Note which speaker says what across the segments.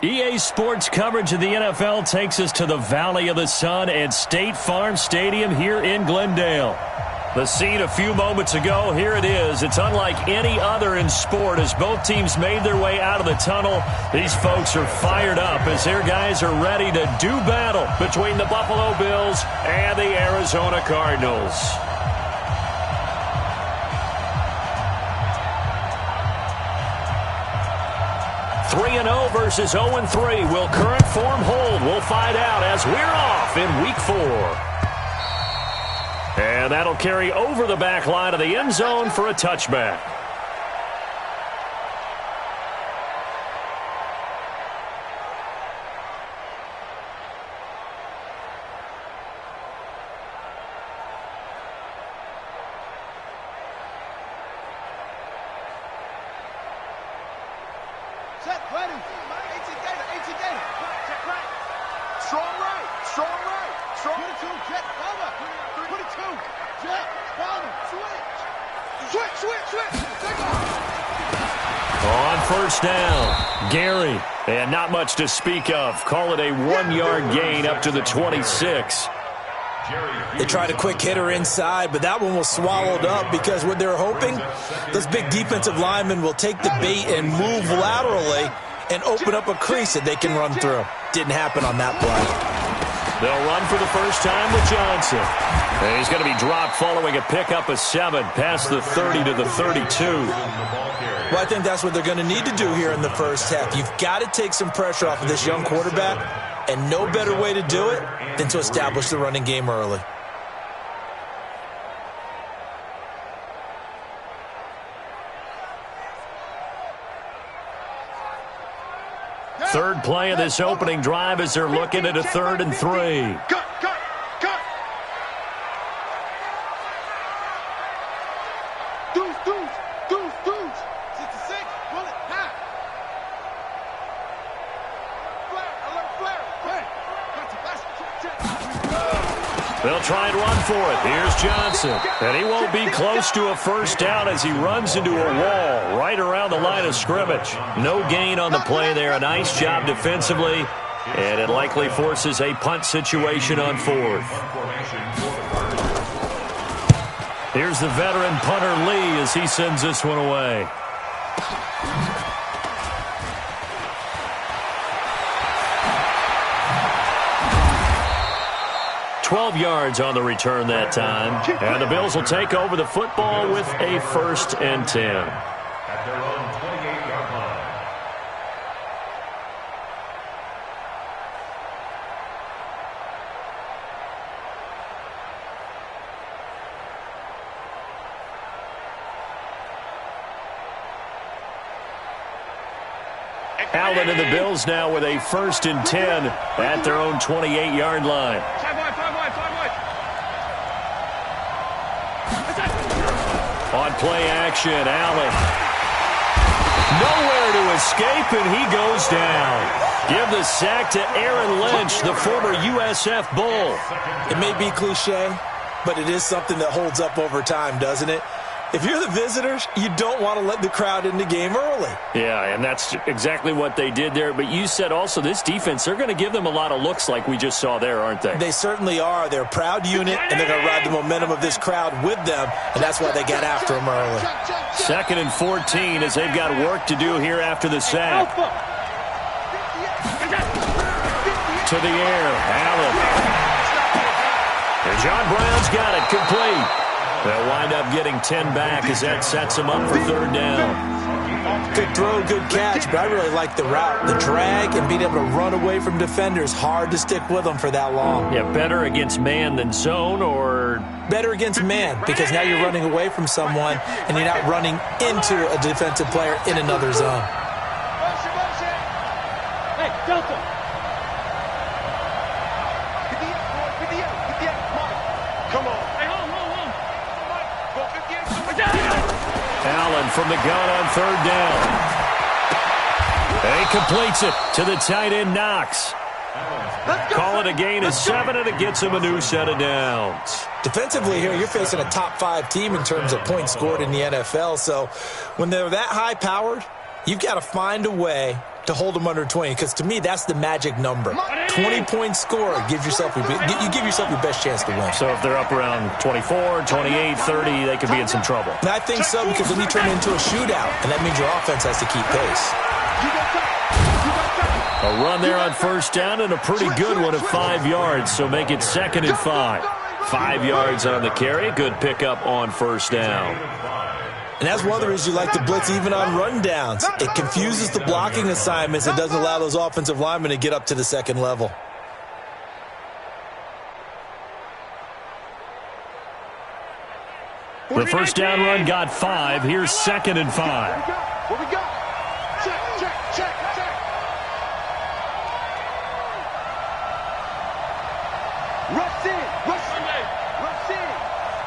Speaker 1: EA Sports coverage of the NFL takes us to the Valley of the Sun at State Farm Stadium here in Glendale. The scene a few moments ago, here it is. It's unlike any other in sport as both teams made their way out of the tunnel. These folks are fired up as their guys are ready to do battle between the Buffalo Bills and the Arizona Cardinals. 3-0 versus 0-3. Will current form hold? We'll find out as we're off in Week 4. And that'll carry over the back line of the end zone for a touchback. On first down, Gary, and not much to speak of. Call it a 1-yard gain up to the 26.
Speaker 2: They tried a quick hitter inside, but that one was swallowed up because what they're hoping, those big defensive linemen will take the bait and move laterally and open up a crease that they can run through. Didn't happen on that play.
Speaker 1: They'll run for the first time with Johnson. And he's going to be dropped following a pickup of 7 past the 30 to the 32.
Speaker 2: Well, I think that's what they're going to need to do here in the first half. You've got to take some pressure off of this young quarterback, and no better way to do it than to establish the running game early.
Speaker 1: Third play of this opening drive as they're looking at a 3rd and 3. They'll try and run for it. Here's Johnson. And he won't be close to a first down as he runs into a wall right around the line of scrimmage. No gain on the play there. A nice job defensively. And it likely forces a punt situation on 4th. Here's the veteran punter Lee as he sends this one away. 12 yards on the return that time. And the Bills will take over the football with a 1st and 10.
Speaker 3: At their own 28-yard line.
Speaker 1: Allen and the Bills now with a 1st and 10 at their own 28-yard line. On play action, Allen. Nowhere to escape, and he goes down. Give the sack to Aaron Lynch, the former USF Bull.
Speaker 2: It may be cliche, but it is something that holds up over time, doesn't it? If you're the visitors, you don't want to let the crowd in the game early.
Speaker 1: Yeah, and that's exactly what they did there. But you said also this defense, they're going to give them a lot of looks like we just saw there, aren't they?
Speaker 2: They certainly are. They're a proud unit, and they're going to ride the momentum of this crowd with them, and that's why they got after them early.
Speaker 1: 2nd and 14 as they've got work to do here after the sack. To the air, Allen. And John Brown's got it, complete. They'll wind up getting 10 back as that sets them up for 3rd down.
Speaker 2: Good throw, good catch, but I really like the route. The drag and being able to run away from defenders, hard to stick with them for that long.
Speaker 1: Yeah, better against man than zone, or?
Speaker 2: Better against man, because now you're running away from someone and you're not running into a defensive player in another zone.
Speaker 4: Hey, Delta. Come on.
Speaker 1: Allen from the gun on 3rd down. And he completes it to the tight end, Knox. Call it a gain of 7, and it gets him a new set of downs.
Speaker 2: Defensively here, you're facing a top 5 team in terms of points scored in the NFL. So when they're that high-powered, you've got to find a way to hold them under 20, because to me, that's the magic number. 20-point score, you give yourself your best chance to win.
Speaker 1: So if they're up around 24, 28, 30, they could be in some trouble.
Speaker 2: And I think so, because then you turn it into a shootout, and that means your offense has to keep pace.
Speaker 1: A run there on first down, and a pretty good one at 5 yards, so make it 2nd and 5. 5 yards on the carry, good pickup on first down.
Speaker 2: And that's one of the reasons you like to blitz even on rundowns. It confuses the blocking assignments. It doesn't allow those offensive linemen to get up to the second level.
Speaker 1: The first down run got 5. Here's 2nd and 5.
Speaker 4: What we got? Check. Rush in.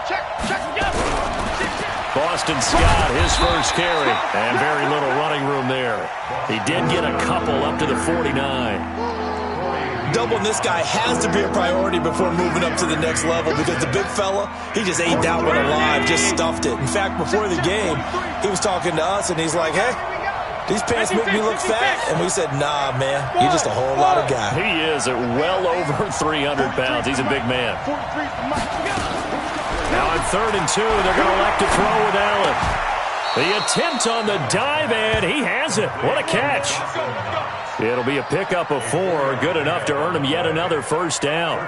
Speaker 4: Check.
Speaker 1: Boston Scott, his first carry, and very little running room there. He did get a couple up to the 49.
Speaker 2: Doubling this guy has to be a priority before moving up to the next level, because the big fella, he just ate that one alive, just stuffed it. In fact, before the game, he was talking to us, and he's like, hey, these pants make me look fat. And we said, nah, man, you're just a whole lot of guy.
Speaker 1: He is at well over 300 pounds. He's a big man. Now on 3rd and 2, they're going to elect to throw with Allen. The attempt on the dive, and he has it. What a catch. It'll be a pickup of 4, good enough to earn him yet another first down.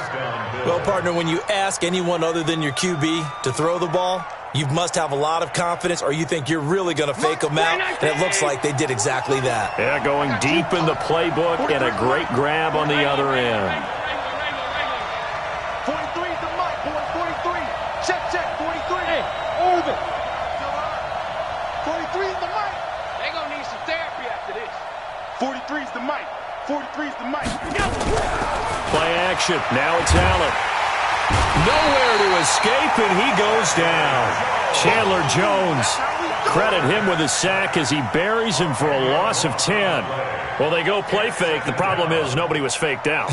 Speaker 2: Well, partner, when you ask anyone other than your QB to throw the ball, you must have a lot of confidence, or you think you're really going to fake them out, and it looks like they did exactly that.
Speaker 1: Yeah, going deep in the playbook, and a great grab on the other end.
Speaker 4: 43 is the mic, boy. 43. Check. 43. Hey, over. 43 is the mic. They gonna need some therapy after this. 43 is the mic. 43 is the mic.
Speaker 1: Play action. Now it's Allen. Nowhere to escape, and he goes down. Chandler Jones, credit him with a sack as he buries him for a loss of 10. Well, they go play fake. The problem is nobody was faked out.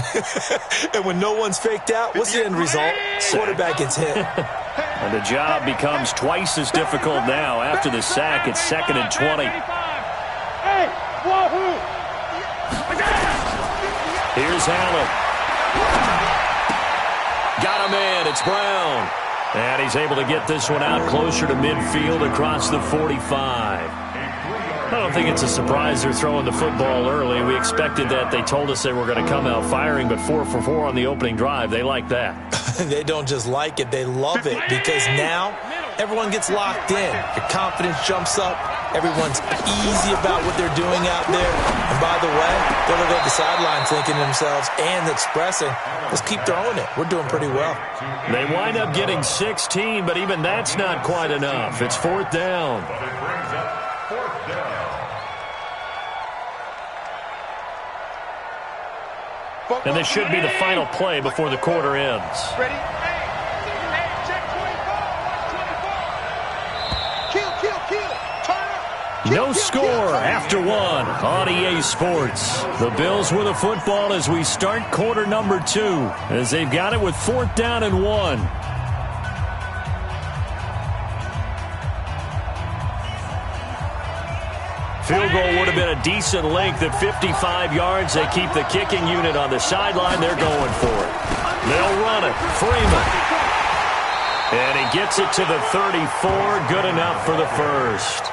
Speaker 2: And when no one's faked out, what's the end result? Quarterback gets hit.
Speaker 1: And the job becomes twice as difficult now. After the sack, it's 2nd and 20.
Speaker 4: Hey, wahoo!
Speaker 1: Here's Allen. Got him in. It's Brown. And he's able to get this one out closer to midfield across the 45. I don't think it's a surprise they're throwing the football early. We expected that. They told us they were going to come out firing, but 4 for 4 on the opening drive. They like that.
Speaker 2: They don't just like it, they love it, because now everyone gets locked in. Your confidence jumps up. Everyone's easy about what they're doing out there. And by the way, they're looking at the sideline thinking to themselves and expressing, let's keep throwing it. We're doing pretty well.
Speaker 1: They wind up getting 16, but even that's not quite enough. It's 4th down. And this should be the final play before the quarter ends.
Speaker 4: Ready? Check 24. Kill. Turn.
Speaker 1: No score after 1 on EA Sports. The Bills with the football as we start quarter number 2, as they've got it with 4th down and 1. Field goal would have been a decent length at 55 yards. They keep the kicking unit on the sideline. They're going for it. They'll run it. Freeman. And he gets it to the 34. Good enough for the first.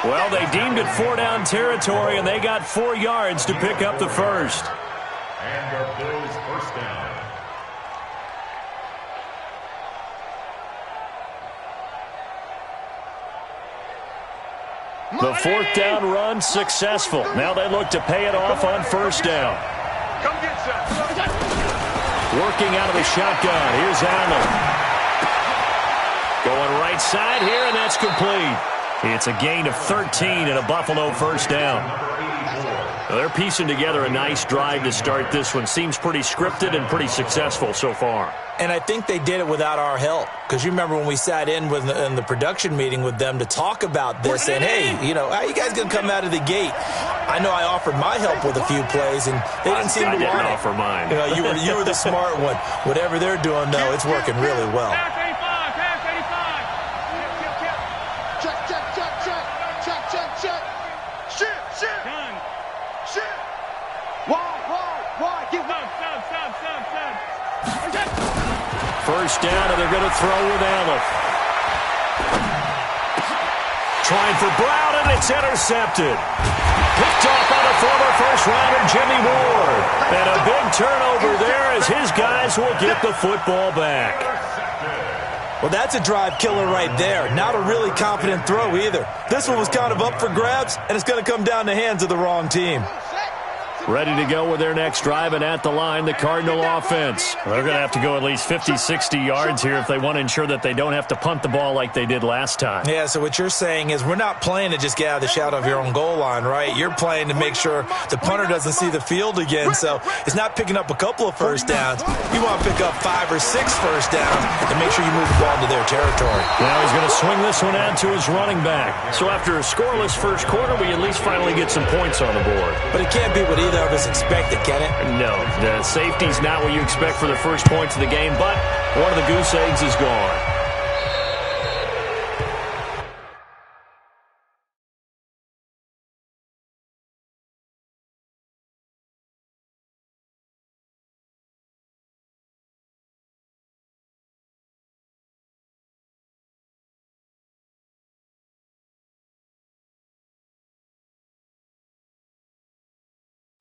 Speaker 1: Well, they deemed it 4-down territory, and they got 4 yards to pick up the first.
Speaker 3: And your Bills first down.
Speaker 1: The 4th down run successful. Now they look to pay it off on first down.
Speaker 4: Come get some.
Speaker 1: Working out of the shotgun. Here's Allen. Going right side here, and that's complete. It's a gain of 13 and a Buffalo first down. Well, they're piecing together a nice drive to start this one. Seems pretty scripted and pretty successful so far.
Speaker 2: And I think they did it without our help. Because you remember when we sat in the production meeting with them to talk about this, and hey, how you guys going to come out of the gate? I know I offered my help with a few plays, and they didn't seem to want it.
Speaker 1: Offer mine.
Speaker 2: You were the smart one. Whatever they're doing, though, it's working really well.
Speaker 4: Pass 85. Check. Shoot.
Speaker 1: First down, and they're going to throw with Allen. Trying for Brown, and it's intercepted. Picked off by the former first-rounder Jimmy Ward. And a big turnover there as his guys will get the football back.
Speaker 2: Well, that's a drive killer right there. Not a really confident throw either. This one was kind of up for grabs, and it's going to come down the hands of the wrong team.
Speaker 1: Ready to go with their next drive, and at the line, the Cardinal offense. They're going to have to go at least 50, 60 yards here if they want to ensure that they don't have to punt the ball like they did last time.
Speaker 2: Yeah, so what you're saying is we're not playing to just get out of the shadow of your own goal line, right? You're playing to make sure the punter doesn't see the field again, so it's not picking up a couple of first downs. You want to pick up 5 or 6 first downs and make sure you move the ball into their territory.
Speaker 1: Now he's going to swing this one out to his running back. So after a scoreless first quarter, we at least finally get some points on the board.
Speaker 2: But it can't be what either of us expected, can it?
Speaker 1: No, the safety's not what you expect for the first points of the game, but one of the goose eggs is gone.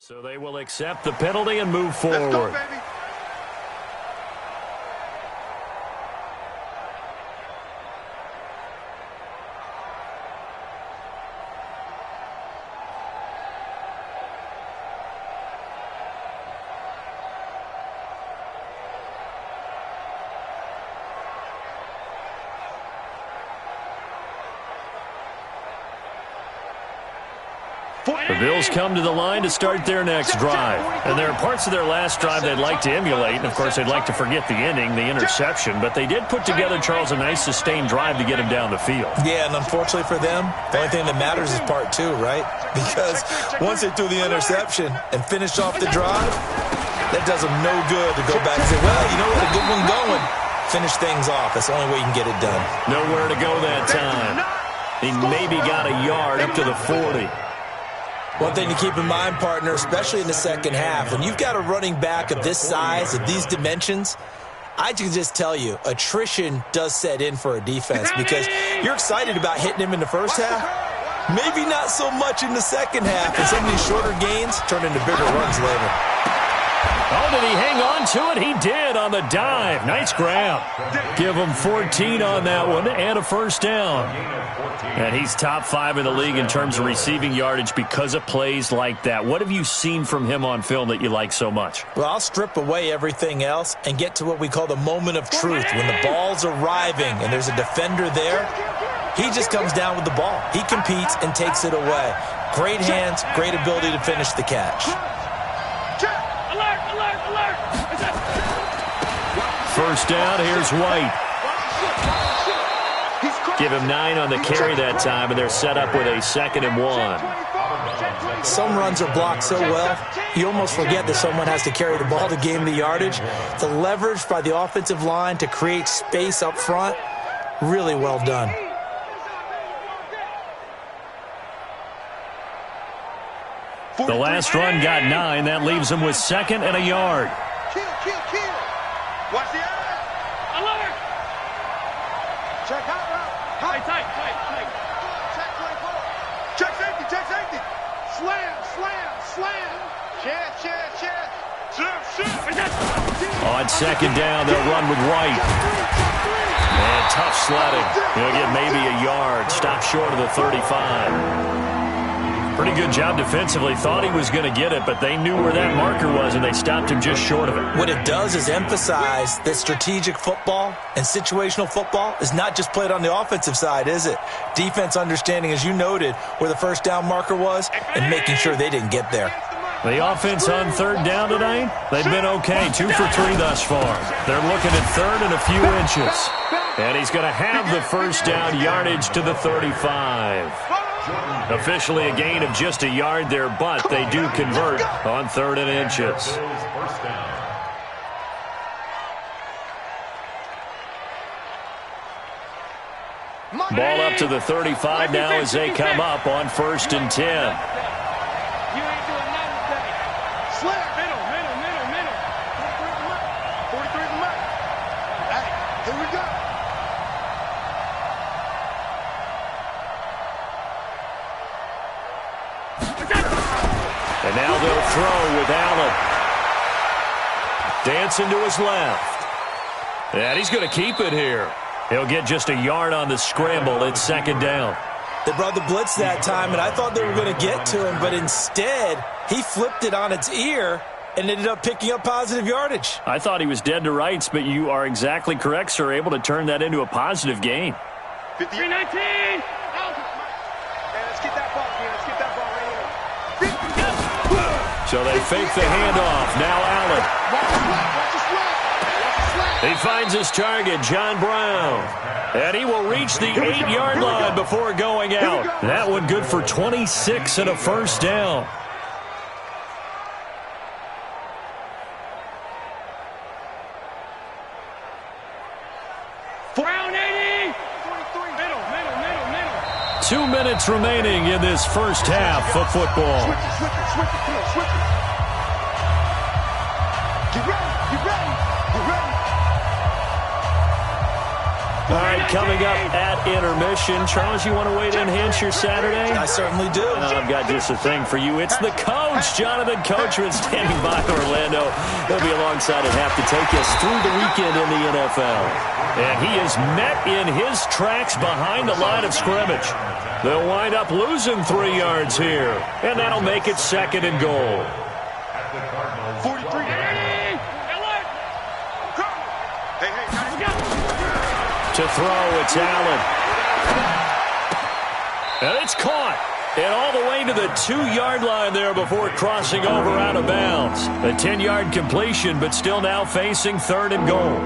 Speaker 1: So they will accept the penalty and move forward.
Speaker 4: Let's go, baby.
Speaker 1: The Bills come to the line to start their next drive. And there are parts of their last drive they'd like to emulate. And, of course, they'd like to forget the ending, the interception. But they did put together, Charles, a nice sustained drive to get him down the field.
Speaker 2: Yeah, and unfortunately for them, the only thing that matters is part 2, right? Because once they threw the interception and finished off the drive, that does them no good to go back and say, well, you know what, a good one going. Finish things off. That's the only way you can get it done.
Speaker 1: Nowhere to go that time. He maybe got a yard up to the 40.
Speaker 2: One thing to keep in mind, partner, especially in the second half, when you've got a running back of this size, of these dimensions, I can just tell you, attrition does set in for a defense because you're excited about hitting him in the first half. Maybe not so much in the second half, and some of these shorter gains turn into bigger runs later.
Speaker 1: Oh, did he hang on to it? He did on the dive. Nice grab. Give him 14 on that one and a first down. And he's top 5 in the league in terms of receiving yardage because of plays like that. What have you seen from him on film that you like so much?
Speaker 2: Well, I'll strip away everything else and get to what we call the moment of truth. When the ball's arriving and there's a defender there, he just comes down with the ball. He competes and takes it away. Great hands, great ability to finish the catch.
Speaker 1: First down, here's White. Give him 9 on the carry that time, and they're set up with a 2nd and 1.
Speaker 2: Some runs are blocked so well, you almost forget that someone has to carry the ball to gain the yardage. The leverage by the offensive line to create space up front, really well done.
Speaker 1: The last run got 9. That leaves him with 2nd and a yard.
Speaker 4: Kill. Watch the eye. Alert. Check out route. Tight. Check 24. Check safety. Slam. Chest.
Speaker 1: On 2nd down, they'll run with White. And tough sledding. He'll get maybe a yard. Stop short of the 35. Pretty good job defensively. Thought he was going to get it, but they knew where that marker was, and they stopped him just short of it.
Speaker 2: What it does is emphasize that strategic football and situational football is not just played on the offensive side, is it? Defense understanding, as you noted, where the first down marker was and making sure they didn't get there.
Speaker 1: The offense on 3rd down tonight, they've been okay. 2 for 3 thus far. They're looking at 3rd and a few inches. And he's going to have the first down yardage to the 35. Officially a gain of just a yard there, but they do convert on 3rd and inches. Ball up to the 35 now as they come up on 1st and 10. throw with Allen. Dancing to his left. And he's going to keep it here. He'll get just a yard on the scramble. It's second down.
Speaker 2: They brought the blitz that time, and I thought they were going to get to him, but instead he flipped it on its ear and ended up picking up positive yardage.
Speaker 1: I thought he was dead to rights, but you are exactly correct, sir. Able to turn that into a positive gain.
Speaker 4: 53-19. Let's get that ball here. Let's get that ball right here.
Speaker 1: So they fake the handoff. Now Allen. He finds his target, John Brown. And he will reach the 8-yard line before going out. That one good for 26 and a first down.
Speaker 4: Brown 80.
Speaker 1: 2 minutes remaining in this first half of football.
Speaker 4: Switch it. Get ready.
Speaker 1: All right, coming up at intermission. Charles, you want to wait and enhance your Saturday?
Speaker 2: I certainly do.
Speaker 1: I've got just a thing for you. It's the coach, Jonathan Coachman, standing by Orlando. He'll be alongside at half to take us through the weekend in the NFL. And he is met in his tracks behind the line of scrimmage. They'll wind up losing 3 yards here, and that'll make it second and goal.
Speaker 4: 43.
Speaker 1: To throw, it's Allen. And it's caught. And all the way to the 2-yard line there before crossing over out of bounds. A 10-yard completion, but still now facing third and goal.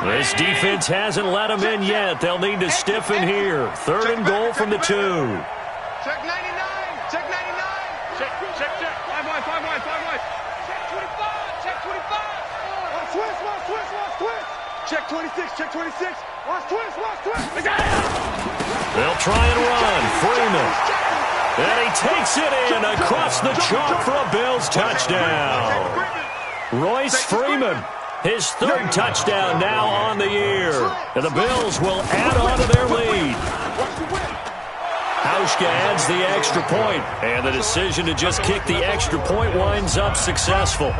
Speaker 1: This defense hasn't let them in yet. They'll need to stiffen here. Third and goal from the 2.
Speaker 4: Check 99. Check 99. Check. 5 wide. Check 25. Check 25. Watch twist. Check 26. Watch twist. We got it.
Speaker 1: They'll try and run. Freeman. And he takes it in across the chalk for a Bills touchdown. Royce Freeman. His third touchdown now on the year. And the Bills will add on to their lead. Hauschka adds the extra point, and the decision to just kick the extra point winds up successful.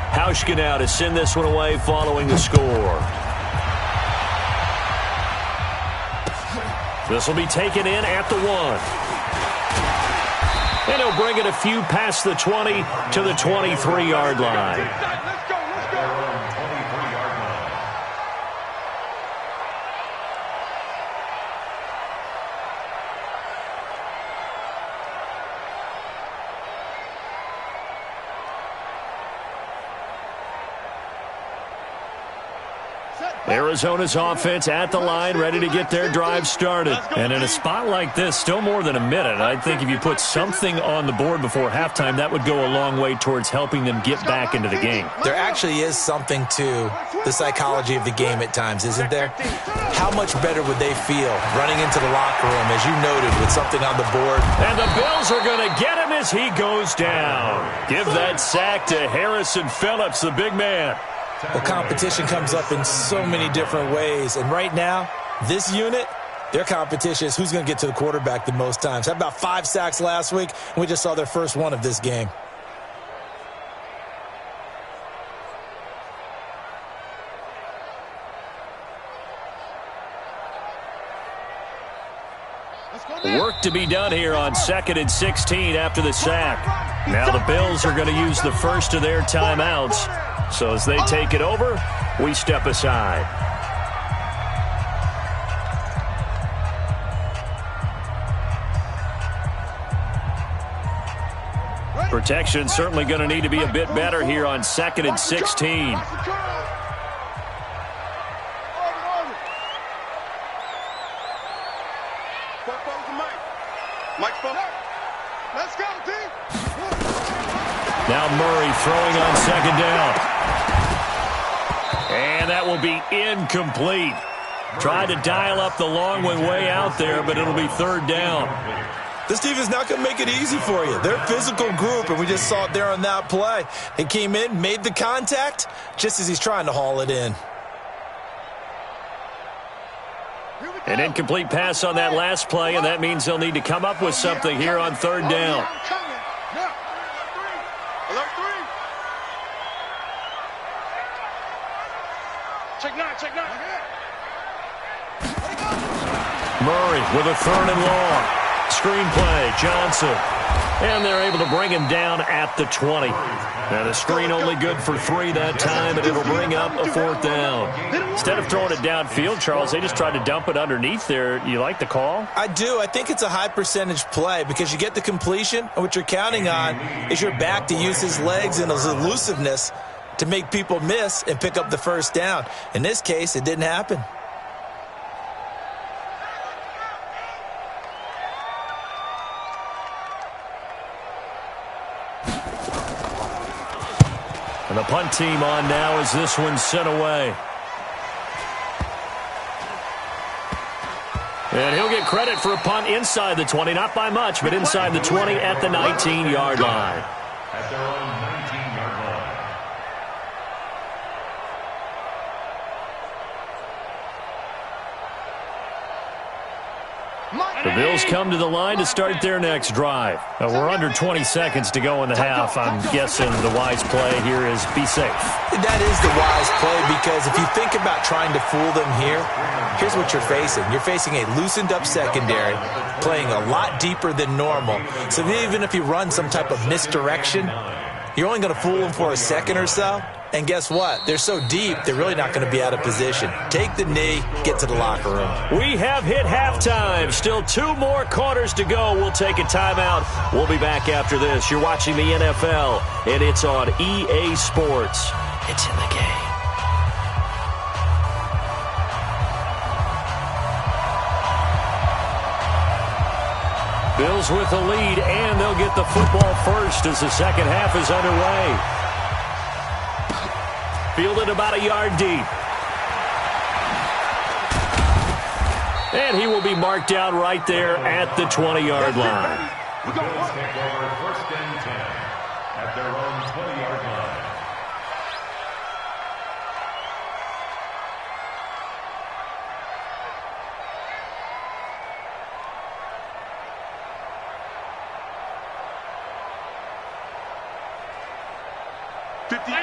Speaker 1: Hauschka now to send this one away following the score. This will be taken in at the 1. And he'll bring it a few past the 20 to the 23-yard line. Arizona's offense at the line, ready to get their drive started. And in a spot like this, still more than a minute, I think if you put something on the board before halftime, that would go a long way towards helping them get back into the game.
Speaker 2: There actually is something to the psychology of the game at times, isn't there? How much better would they feel running into the locker room, as you noted, with something on the board?
Speaker 1: And the Bills are going to get him as he goes down. Give that sack to Harrison Phillips, the big man.
Speaker 2: Well, competition comes up in so many different ways. And right now, this unit, their competition is who's going to get to the quarterback the most times. Had about 5 sacks last week, and we just saw their first one of this game.
Speaker 1: Work to be done here on 2nd and 16 after the sack. Now the Bills are going to use the first of their timeouts. So as they take it over, we step aside. Protection certainly going to need to be a bit better here on 2nd and 16. Now Murray throwing on 2nd down. And that will be incomplete. Tried to dial up the long way out there, but it'll be 3rd down.
Speaker 2: This team is not going to make it easy for you. They're a physical group, and we just saw it there on that play. He came in, made the contact, just as he's trying to haul it in.
Speaker 1: An incomplete pass on that last play, and that means they'll need to come up with something here on third down.
Speaker 4: Alert 3. Check 9, check 9.
Speaker 1: Murray with a third and long. Screenplay, Johnson. And they're able to bring him down at the 20. Now the screen only good for 3 that time, and it'll bring up a fourth down. Instead of throwing it downfield, Charles, they just tried to dump it underneath there. You like the call?
Speaker 2: I do. I think it's a high percentage play because you get the completion, and what you're counting on is your back to use his legs and his elusiveness to make people miss and pick up the first down. In this case, it didn't happen.
Speaker 1: And the punt team on now as this one's sent away. And he'll get credit for a punt inside the 20, not by much, but inside the 20 at the 19-yard line.
Speaker 3: At their own 19-yard line.
Speaker 1: The Bills come to the line to start their next drive. We're under 20 seconds to go in the half. I'm guessing the wise play here is be safe.
Speaker 2: That is the wise play because if you think about trying to fool them here, here's what you're facing. You're facing a loosened up secondary, playing a lot deeper than normal. So even if you run some type of misdirection, you're only going to fool them for a second or so. And guess what? They're so deep, they're really not going to be out of position. Take the knee, get to the locker room.
Speaker 1: We have hit halftime. Still 2 more quarters to go. We'll take a timeout. We'll be back after this. You're watching the NFL, and it's on EA Sports. It's in the game. Bills with the lead, and they'll get the football first as the second half is underway. Fielded about a yard deep. And he will be marked down right there at the 20-yard line.
Speaker 3: The Bills take over first and 10 at their own 20-yard line.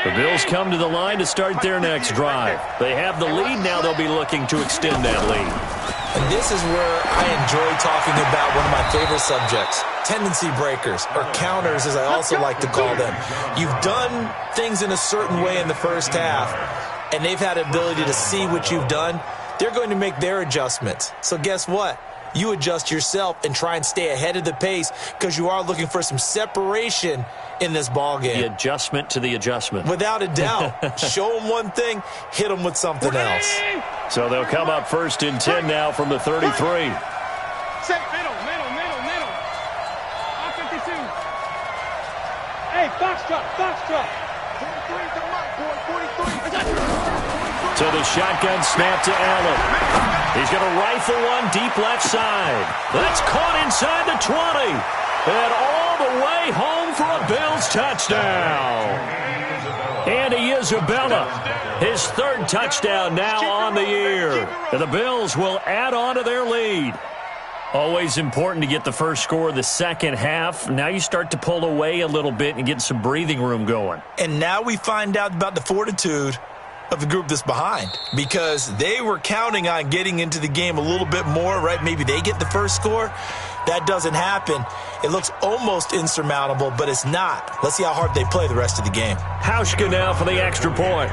Speaker 1: The Bills come to the line to start their next drive. They have the lead. Now they'll be looking to extend that lead.
Speaker 2: And this is where I enjoy talking about one of my favorite subjects, tendency breakers, or counters as I also like to call them. You've done things in a certain way in the first half, and they've had the ability to see what you've done. They're going to make their adjustments. So guess what? You adjust yourself and try and stay ahead of the pace because you are looking for some separation in this ball game.
Speaker 1: The adjustment to the adjustment.
Speaker 2: Without a doubt. Show them one thing, hit them with something else.
Speaker 1: So they'll come up first and 10 now from the 33.
Speaker 4: Set, middle. All 52. Hey, foxtrot. 43 to Mike, boy, 43.
Speaker 1: So the shotgun snap to Allen. He's going to rifle one deep left side. That's caught inside the 20. And all the way home for a Bills touchdown. Andy Isabella, his third touchdown now on the year. And the Bills will add on to their lead. Always important to get the first score of the second half. Now you start to pull away a little bit and get some breathing room going.
Speaker 2: And now we find out about the fortitude of the group that's behind, because they were counting on getting into the game a little bit more, right? Maybe they get the first score. That doesn't happen. It looks almost insurmountable, but it's not. Let's see how hard they play the rest of the game.
Speaker 1: Hauschka now for the extra point.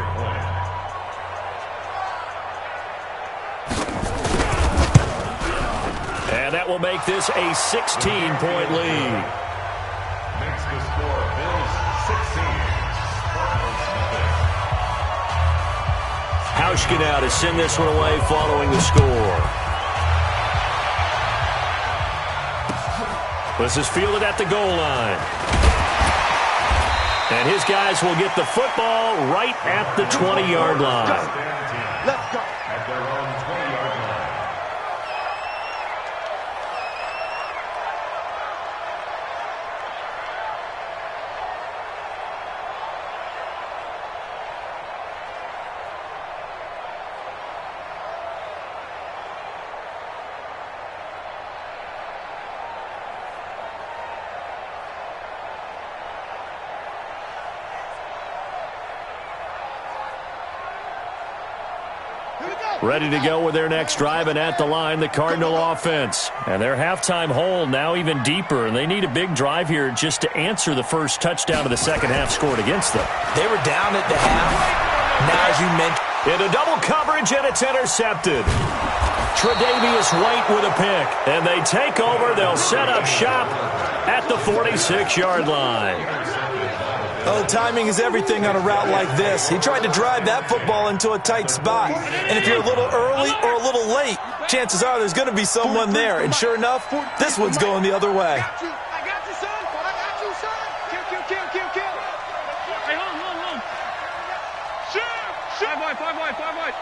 Speaker 1: And that will make this a 16-point lead.
Speaker 3: Makes the score Bills 16.
Speaker 1: Hauschka now to send this one away following the score. This is fielded at the goal line. And his guys will get the football right at the 20-yard line.
Speaker 4: Let's go.
Speaker 3: At their own 20-yard line.
Speaker 1: Ready to go with their next drive, and at the line, the Cardinal offense. And their halftime hole now even deeper, and they need a big drive here just to answer the first touchdown of the second half scored against them.
Speaker 2: They were down at the half. Now, as you mentioned,
Speaker 1: into double coverage, and it's intercepted. Tre'Davious White with a pick, and they take over. They'll set up shop at the 46-yard line.
Speaker 2: Oh, timing is everything on a route like this. He tried to drive that football into a tight spot. And if you're a little early or a little late, chances are there's going to be someone there. And sure enough, this one's going the other way.
Speaker 4: I got you, son. I got you, son. Kill. Hey, hold. Shoot. 5 wide.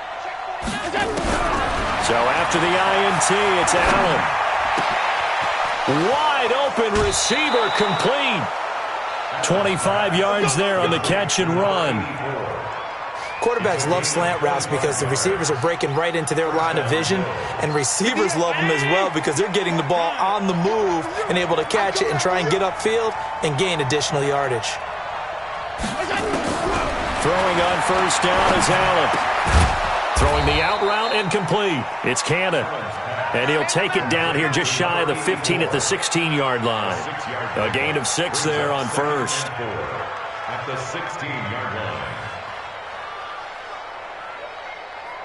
Speaker 1: So after the INT, it's Allen. Wide open receiver complete. 25 yards there on the catch and run.
Speaker 2: Quarterbacks love slant routes because the receivers are breaking right into their line of vision, and receivers love them as well because they're getting the ball on the move and able to catch it and try and get upfield and gain additional yardage.
Speaker 1: Throwing on first down is Allen. Throwing the out route incomplete. It's Cannon. And he'll take it down here just shy of the 15 at the 16-yard line. A gain of 6 there on first.
Speaker 3: At the 16-yard line.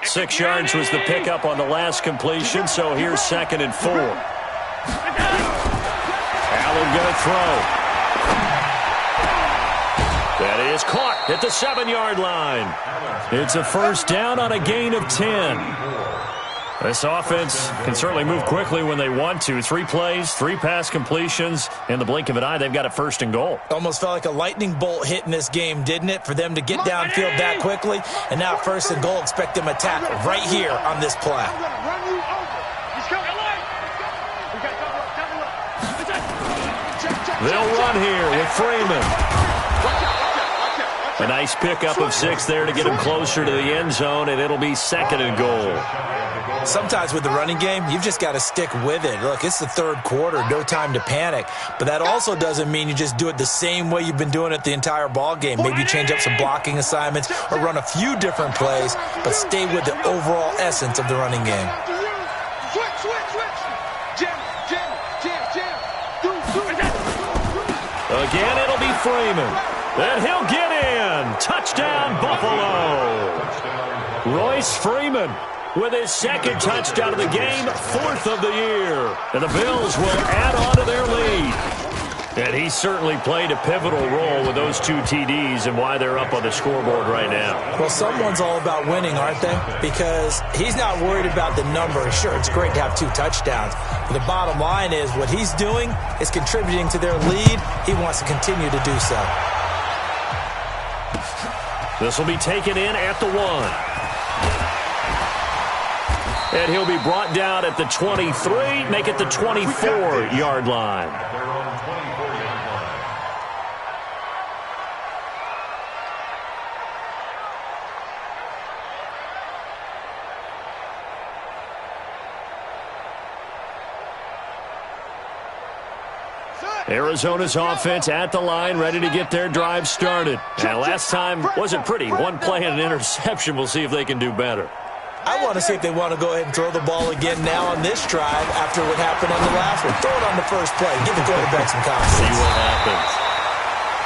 Speaker 1: 6 yards was the pickup on the last completion, so here's 2nd and 4. Allen going to throw. That is caught at the 7-yard line. It's a first down on a gain of 10. This offense can certainly move quickly when they want to. 3 plays, 3 pass completions. In the blink of an eye, they've got a 1st and goal.
Speaker 2: Almost felt like a lightning bolt hit in this game, didn't it? For them to get downfield that quickly. And now 1st and goal, expect them to tackle right here on this play.
Speaker 1: They'll run here with Freeman. A nice pickup of 6 there to get him closer to the end zone, and it'll be 2nd and goal.
Speaker 2: Sometimes with the running game, you've just got to stick with it. Look, it's the 3rd quarter, no time to panic. But that also doesn't mean you just do it the same way you've been doing it the entire ball game. Maybe change up some blocking assignments or run a few different plays, but stay with the overall essence of the running game.
Speaker 1: Again, it'll be Freeman. And he'll get in. Touchdown, Buffalo. Royce Freeman with his 2nd touchdown of the game, 4th of the year. And the Bills will add on to their lead. And he certainly played a pivotal role with those 2 TDs and why they're up on the scoreboard right now.
Speaker 2: Well, someone's all about winning, aren't they? Because he's not worried about the number. Sure, it's great to have 2 touchdowns. But the bottom line is what he's doing is contributing to their lead. He wants to continue to do so.
Speaker 1: This will be taken in at the 1. And he'll be brought down at the 23, make it the 24-yard line.
Speaker 3: Their own 24-yard line.
Speaker 1: Arizona's offense at the line, ready to get their drive started. Now, last time wasn't pretty. 1 play and an interception. We'll see if they can do better.
Speaker 2: I want to see if they want to go ahead and throw the ball again now on this drive after what happened on the last one. Throw it on the first play. Give the quarterback some confidence.
Speaker 1: See what happens.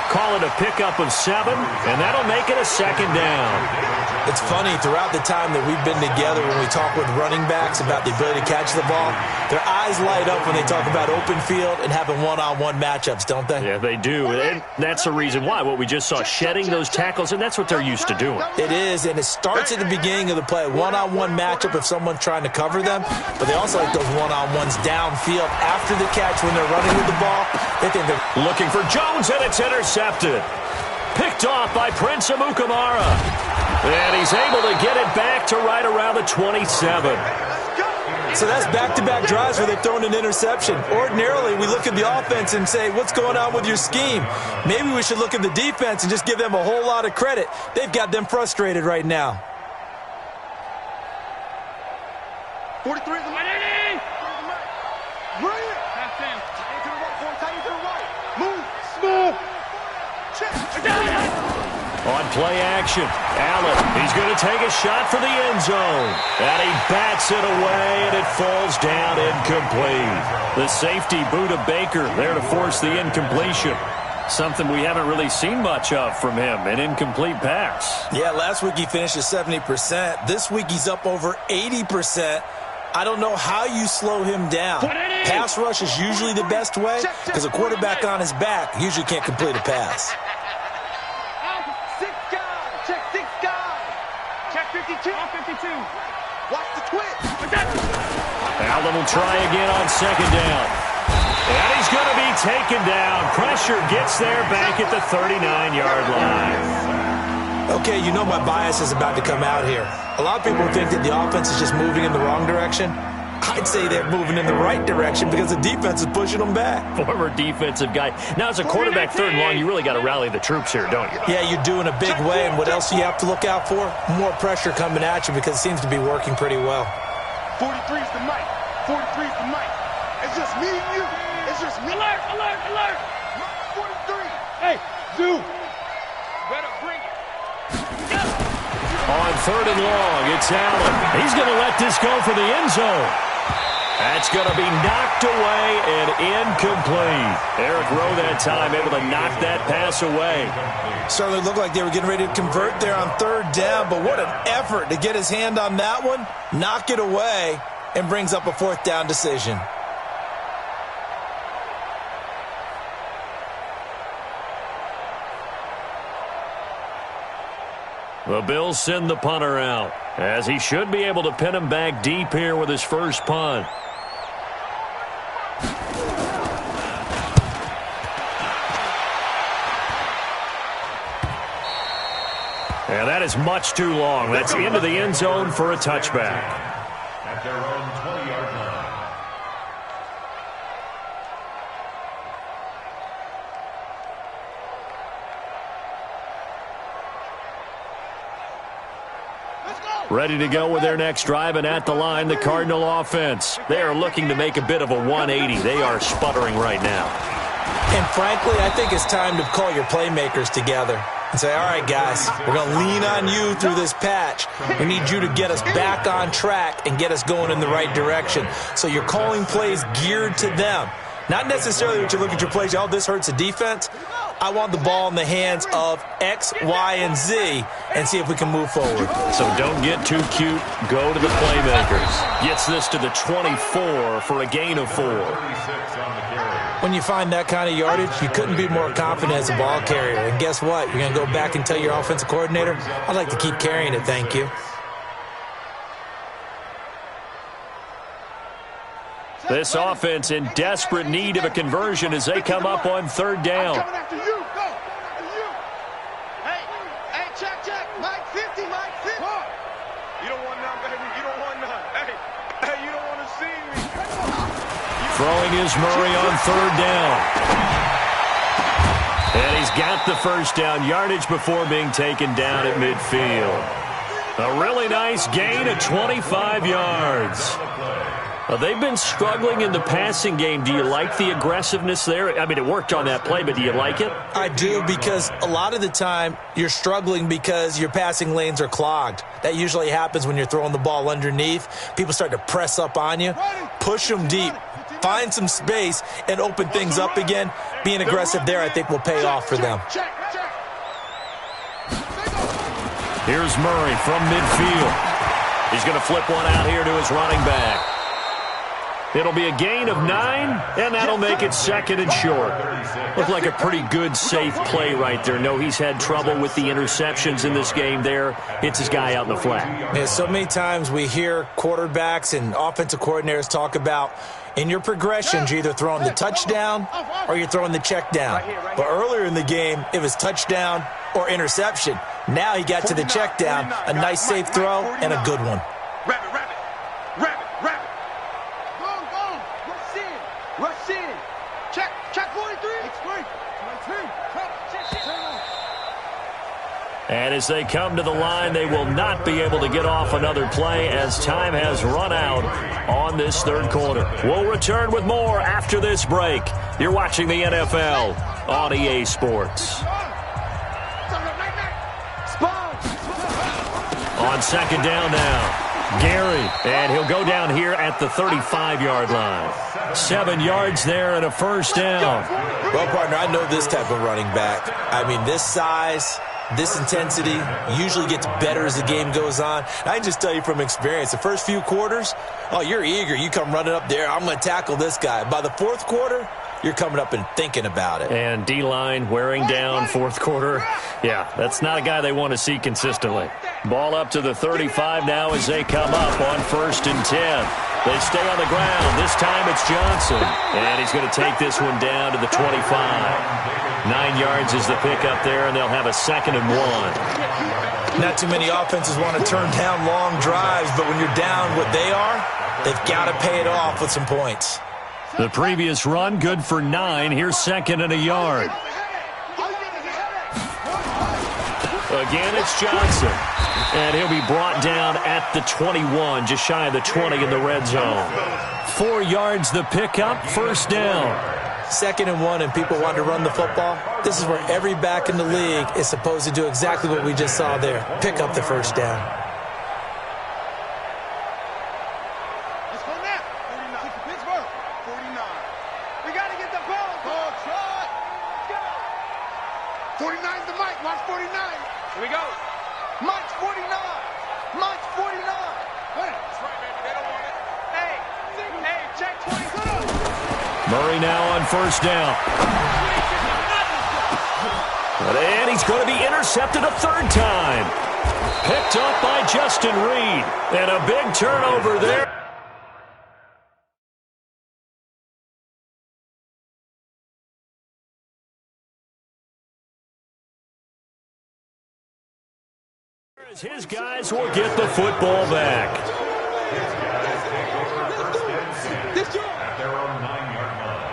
Speaker 1: Call it a pickup of 7, and that'll make it a 2nd down.
Speaker 2: It's funny, throughout the time that we've been together, when we talk with running backs about the ability to catch the ball, their eyes light up when they talk about open field and having one-on-one matchups, don't they?
Speaker 1: Yeah, they do, and that's the reason why. What we just saw, shedding those tackles, and that's what they're used to doing.
Speaker 2: It is, and it starts at the beginning of the play. One-on-one matchup if someone's trying to cover them, but they also like those one-on-ones downfield after the catch when they're running with the ball. They think they're
Speaker 1: looking for Jones, and it's intercepted. Picked off by Prince Amukamara. And he's able to get it back to right around the 27.
Speaker 2: So that's back-to-back drives where they've thrown an interception. Ordinarily, we look at the offense and say, what's going on with your scheme? Maybe we should look at the defense and just give them a whole lot of credit. They've got them frustrated right now.
Speaker 4: 43 is the money. Bring it. Half 10. Tight to the right, boy. Tight to the right. Move. Check.
Speaker 1: On play action, Allen, he's going to take a shot for the end zone. And he bats it away, and it falls down incomplete. The safety boot of Baker there to force the incompletion. Something we haven't really seen much of from him, an incomplete pass.
Speaker 2: Yeah, last week he finished at 70%. This week he's up over 80%. I don't know how you slow him down. Pass rush is usually the best way because a quarterback on his back usually can't complete a pass.
Speaker 4: Check 52. Watch the twitch.
Speaker 1: Allen will try again on second down. And he's going to be taken down. Pressure gets there back at the 39-yard line.
Speaker 2: Okay, you know my bias is about to come out here. A lot of people think that the offense is just moving in the wrong direction. I'd say they're moving in the right direction because the defense is pushing them back.
Speaker 1: Former defensive guy. Now, as a quarterback third and long, you really got to rally the troops here, don't you?
Speaker 2: Yeah, you do in a big way. And what else do you have to look out for? More pressure coming at you because it seems to be working pretty well.
Speaker 4: 43's the mic. 43's the mic. It's just me and you. It's just me. Alert, alert, alert. 43. Hey, Zoo. Better bring it.
Speaker 1: On third and long, it's Allen. He's going to let this go for the end zone. That's going to be knocked away and incomplete. Eric Rowe that time able to knock that pass away.
Speaker 2: Certainly looked like they were getting ready to convert there on third down, but what an effort to get his hand on that one, knock it away, and brings up a fourth down decision.
Speaker 1: The Bills send the punter out, as he should be able to pin him back deep here with his first punt. And that is much too long. That's into the end zone for a touchback.
Speaker 3: At their own 20-yard line.
Speaker 1: Ready to go with their next drive, and at the line, the Cardinal offense. They are looking to make a bit of a 180. They are sputtering right now.
Speaker 2: And frankly, I think it's time to call your playmakers together and say, all right, guys, we're going to lean on you through this patch. We need you to get us back on track and get us going in the right direction. So you're calling plays geared to them. Not necessarily what you look at your plays, oh, this hurts the defense. I want the ball in the hands of X, Y, and Z and see if we can move forward.
Speaker 1: So don't get too cute. Go to the playmakers. Gets this to the 24 for a gain of 4.
Speaker 2: When you find that kind of yardage, you couldn't be more confident as a ball carrier. And guess what? You're going to go back and tell your offensive coordinator, I'd like to keep carrying it, thank you.
Speaker 1: This offense in desperate need of a conversion as they come up on third down.
Speaker 4: I'm coming after you. Go. After you. Hey, check. Mike 50, Mike 50. You don't want none, baby. You don't want none. Hey, you don't want to see me.
Speaker 1: Throwing is Murray on third down. And he's got the first down yardage before being taken down at midfield. A really nice gain of 25 yards. They've been struggling in the passing game. Do you like the aggressiveness there? I mean, it worked on that play, but do you like it?
Speaker 2: I do, because a lot of the time you're struggling because your passing lanes are clogged. That usually happens when you're throwing the ball underneath. People start to press up on you. Push them deep. Find some space and open things up again. Being aggressive there, I think, will pay off for them.
Speaker 1: Here's Murray from midfield. He's going to flip one out here to his running back. It'll be a gain of 9, and that'll make it second and short. Looked like a pretty good, safe play right there. No, he's had trouble with the interceptions in this game there. Hits his guy out in the flat.
Speaker 2: Yeah, so many times we hear quarterbacks and offensive coordinators talk about in your progressions, you're either throwing the touchdown or you're throwing the check down. But earlier in the game, it was touchdown or interception. Now he got to the check down, a nice safe throw, and a good one.
Speaker 4: Rush in. Check 43.
Speaker 1: And as they come to the line, they will not be able to get off another play as time has run out on this third quarter. We'll return with more after this break. You're watching the NFL on EA Sports. on second down now. Gary, and he'll go down here at the 35-yard line. 7 yards there and a first down.
Speaker 2: Well, partner, I know this type of running back. I mean, this size, this intensity usually gets better as the game goes on. And I can just tell you from experience, the first few quarters, oh, you're eager. You come running up there, I'm going to tackle this guy. By the fourth quarter, you're coming up and thinking about it.
Speaker 1: And D-line wearing down fourth quarter. Yeah, that's not a guy they want to see consistently. Ball up to the 35 now as they come up on 1st and 10. They stay on the ground. This time it's Johnson. And he's going to take this one down to the 25. 9 yards is the pickup there, and they'll have a 2nd and 1.
Speaker 2: Not too many offenses want to turn down long drives, but when you're down what they are, they've got to pay it off with some points.
Speaker 1: The previous run, good for 9. Here's 2nd and a yard. Again, it's Johnson. And he'll be brought down at the 21, just shy of the 20 in the red zone. 4 yards the pickup, 1st down.
Speaker 2: 2nd and 1, and people want to run the football. This is where every back in the league is supposed to do exactly what we just saw there. Pick up the 1st down.
Speaker 1: Murray now on 1st down. And he's going to be intercepted a 3rd time. Picked up by Justin Reed. And a big turnover there. His guys will get the football back.
Speaker 3: His guys take over 1st and 10 at their own 9-yard line.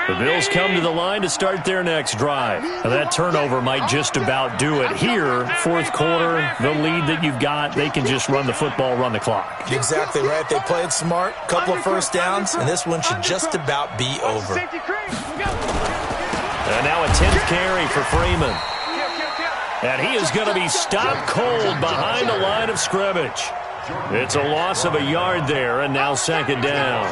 Speaker 1: The Bills come to the line to start their next drive. Now that turnover might just about do it. Here, 4th quarter, the lead that you've got, they can just run the football, run the clock.
Speaker 2: Exactly right. They played smart, couple of 1st downs, and this one should just about be over.
Speaker 1: And now a 10th carry for Freeman. And he is going to be stopped cold behind the line of scrimmage. It's a loss of a yard there, and now 2nd down.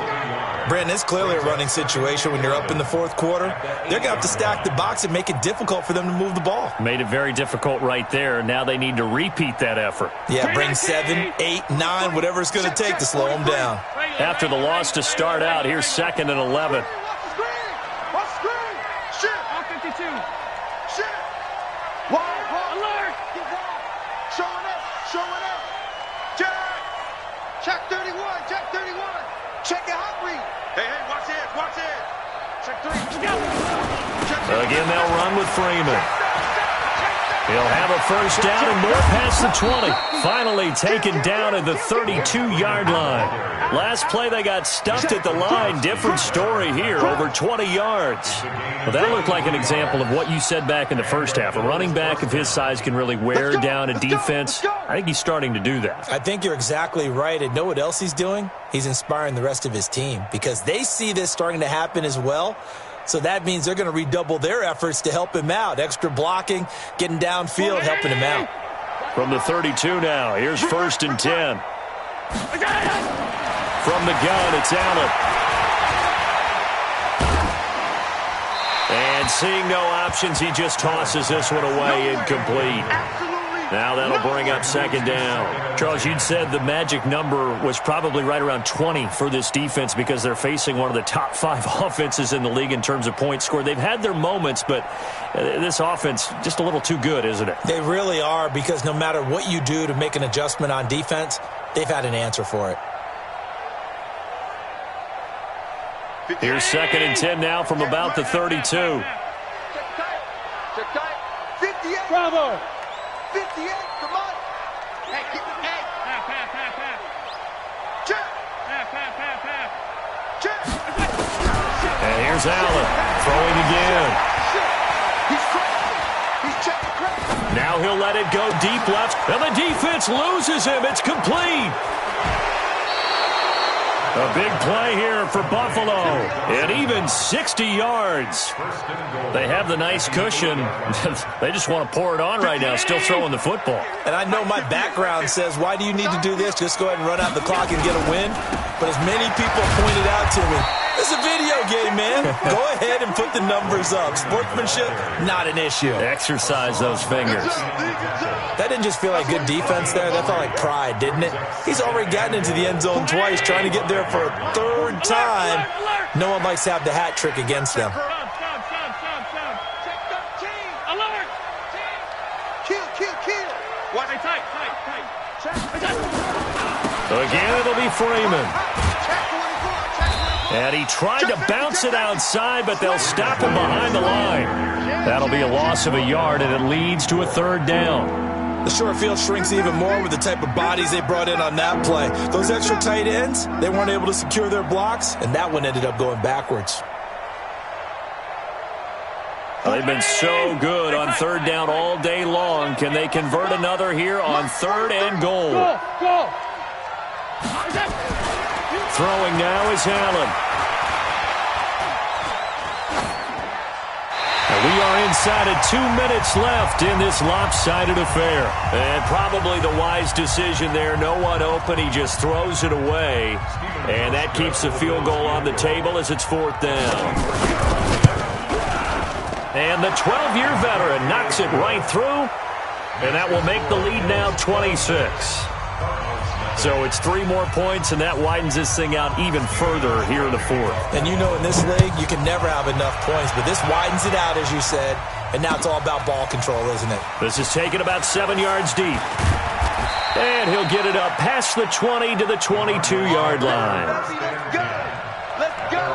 Speaker 2: Brandon, it's clearly a running situation when you're up in the 4th quarter. They're going to have to stack the box and make it difficult for them to move the ball.
Speaker 1: Made it very difficult right there. Now they need to repeat that effort.
Speaker 2: Yeah, bring 7, 8, 9, whatever it's going to take to slow them down.
Speaker 1: After the loss to start out, here's 2nd and 11.
Speaker 4: Check 31, check 31. Check your hot read. Hey, watch it, watch it. Check 3.
Speaker 1: Again, they'll run with Freeman. He'll have a 1st down and more past the 20. Finally taken down at the 32-yard line. Last play, they got stuffed at the line. Different story here, over 20 yards. Well, that looked like an example of what you said back in the first half. A running back of his size can really wear down a defense. I think he's starting to do that.
Speaker 2: I think you're exactly right. And know what else he's doing? He's inspiring the rest of his team because they see this starting to happen as well. So that means they're going to redouble their efforts to help him out. Extra blocking, getting downfield, helping him out.
Speaker 1: From the 32 now, here's 1st and 10. From the gun, it's Allen. And seeing no options, he just tosses this one away, incomplete. Now that'll bring up 2nd down. Charles, you'd said the magic number was probably right around 20 for this defense because they're facing one of the top 5 offenses in the league in terms of points scored. They've had their moments, but this offense just a little too good, isn't it?
Speaker 2: They really are because no matter what you do to make an adjustment on defense, they've had an answer for it.
Speaker 1: Here's 2nd and 10 now from about the 32.
Speaker 4: Check tight. 58. Bravo. 58, come on. Hey, get the hey. Half. Check. Half. Check.
Speaker 1: And here's Allen throwing again.
Speaker 4: He's checking.
Speaker 1: Now he'll let it go deep left, and the defense loses him. It's complete. A big play here for Buffalo, and even 60 yards. They have the nice cushion. They just want to pour it on right now, still throwing the football.
Speaker 2: And I know my background says, why do you need to do this? Just go ahead and run out the clock and get a win. But as many people pointed out to me, it's a video game, man. Go ahead and put the numbers up. Sportsmanship, not an issue.
Speaker 1: Exercise those fingers.
Speaker 2: That didn't just feel like good defense there. That felt like pride, didn't it? He's already gotten into the end zone twice, trying to get there for a third time. No one likes to have the hat trick against them.
Speaker 1: Again, it'll be Freeman. And he tried to bounce it outside, but they'll stop him behind the line. That'll be a loss of a yard, and it leads to a third down.
Speaker 2: The short field shrinks even more with the type of bodies they brought in on that play. Those extra tight ends, they weren't able to secure their blocks, and that one ended up going backwards.
Speaker 1: They've been so good on third down all day long. Can they convert another here on third and goal?
Speaker 4: Go.
Speaker 1: Throwing now is Allen. And we are inside of 2 minutes left in this lopsided affair. And probably the wise decision there. No one open. He just throws it away. And that keeps the field goal on the table as it's fourth down. And the 12-year veteran knocks it right through. And that will make the lead now 26. So it's 3 more points, and that widens this thing out even further here in the fourth.
Speaker 2: And you know in this league, you can never have enough points, but this widens it out, as you said, and now it's all about ball control, isn't it?
Speaker 1: This is taken about 7 yards deep. And he'll get it up past the 20 to the 22-yard line.
Speaker 4: Let's go.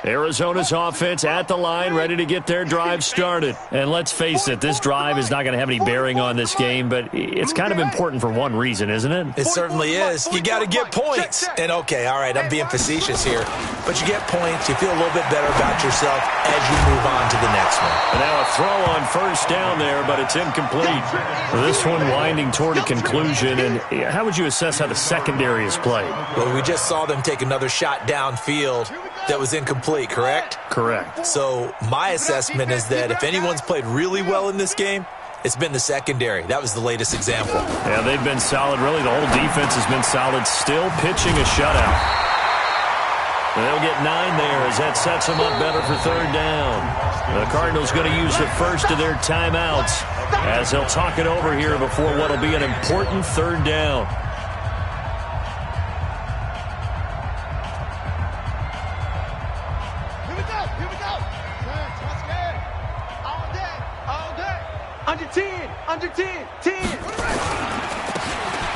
Speaker 1: Arizona's offense at the line, ready to get their drive started. And let's face it, this drive is not going to have any bearing on this game, but it's kind of important for one reason, isn't it?
Speaker 2: It certainly is. You got to get points. And okay, all right, I'm being facetious here, but you get points, you feel a little bit better about yourself as you move on to the next one.
Speaker 1: And now a throw on first down there, but it's incomplete. This one winding toward a conclusion. And how would you assess how the secondary is played?
Speaker 2: Well, we just saw them take another shot downfield that was incomplete, correct?
Speaker 1: Correct.
Speaker 2: So my assessment is that if anyone's played really well in this game, it's been the secondary. That was the latest example.
Speaker 1: Yeah, they've been solid. Really, the whole defense has been solid. Still pitching a shutout. And they'll get 9 there as that sets them up better for third down. The Cardinals going to use the first of their timeouts as they'll talk it over here before what will be an important third down.
Speaker 4: Under 10.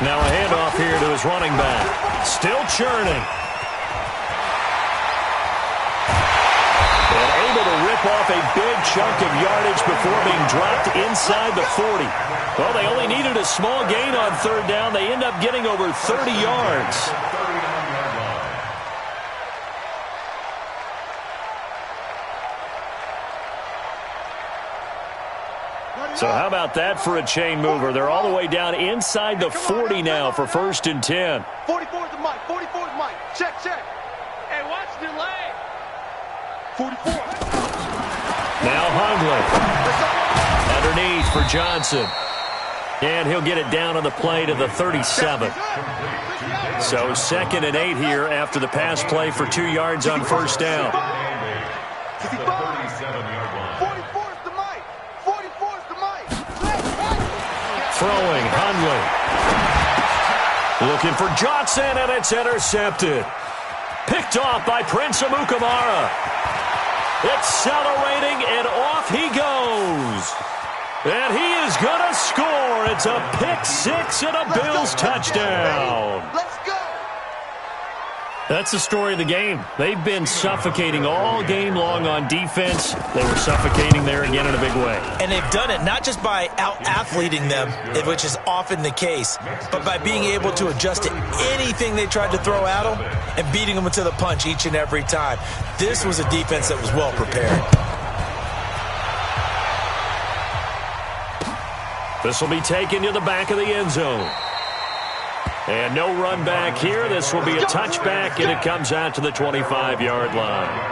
Speaker 1: Now a handoff here to his running back. Still churning. And able to rip off a big chunk of yardage before being dropped inside the 40. Well, they only needed a small gain on third down. They end up getting over 30 yards. So how about that for a chain mover? They're all the way down inside the 40 now for first and 10.
Speaker 4: 44 is the mic. 44 is Mike. Check. Hey, watch the leg. 44.
Speaker 1: Now Hundley. Underneath for Johnson. And he'll get it down on the play to the 37. So 2nd and 8 here after the pass play for 2 yards on first down. Throwing, Hundley. Looking for Johnson, and it's intercepted. Picked off by Prince Amukamara. Accelerating, and off he goes. And he is going to score. It's a pick 6 and a Bills touchdown.
Speaker 4: Let's go.
Speaker 1: That's the story of the game. They've been suffocating all game long on defense. They were suffocating there again in a big way.
Speaker 2: And they've done it not just by out-athleting them, which is often the case, but by being able to adjust to anything they tried to throw at them and beating them to the punch each and every time. This was a defense that was well prepared.
Speaker 1: This will be taken to the back of the end zone. And no run back here. This will be a touchback, and it comes out to the 25-yard line.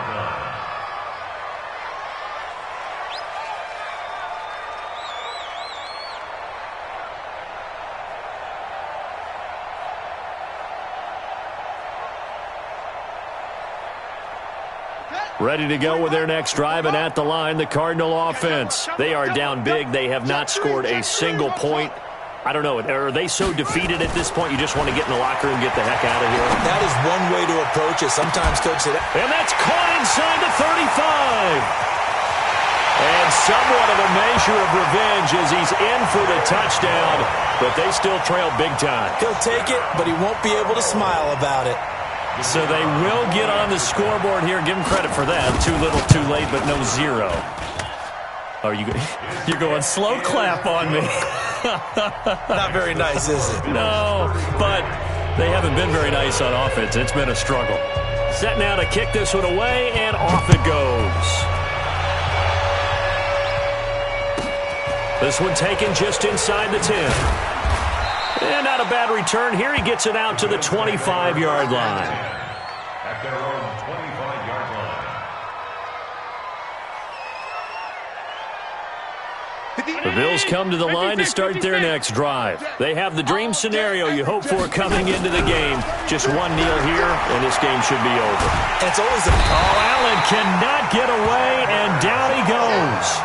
Speaker 1: Ready to go with their next drive, and at the line, the Cardinal offense. They are down big. They have not scored a single point. I don't know. Are they so defeated at this point you just want to get in the locker room and get the heck out of here?
Speaker 2: That is one way to approach it. Sometimes, Coach,
Speaker 1: and that's caught inside the 35. And somewhat of a measure of revenge as he's in for the touchdown, but they still trail big time.
Speaker 2: He'll take it, but he won't be able to smile about it.
Speaker 1: So they will get on the scoreboard here. Give them credit for that. Too little, too late, but no zero. Oh, you're going slow clap on me.
Speaker 2: Not very nice, is it?
Speaker 1: No, but they haven't been very nice on offense. It's been a struggle. Set now to kick this one away, and off it goes. This one taken just inside the 10. And not a bad return here. He gets it out to the 25-yard line.
Speaker 3: At their own 25-yard line.
Speaker 1: The Bills come to the line to start their next drive. They have the dream scenario you hope for coming into the game. Just one kneel here, and this game should be over.
Speaker 2: It's always
Speaker 1: Allen cannot get away, and down he goes.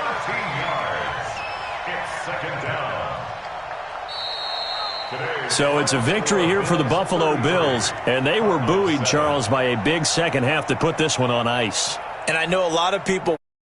Speaker 3: 13 yards. It's second down.
Speaker 1: So it's a victory here for the Buffalo Bills, and they were buoyed, Charles, by a big second half to put this one on ice.
Speaker 2: And I know a lot of people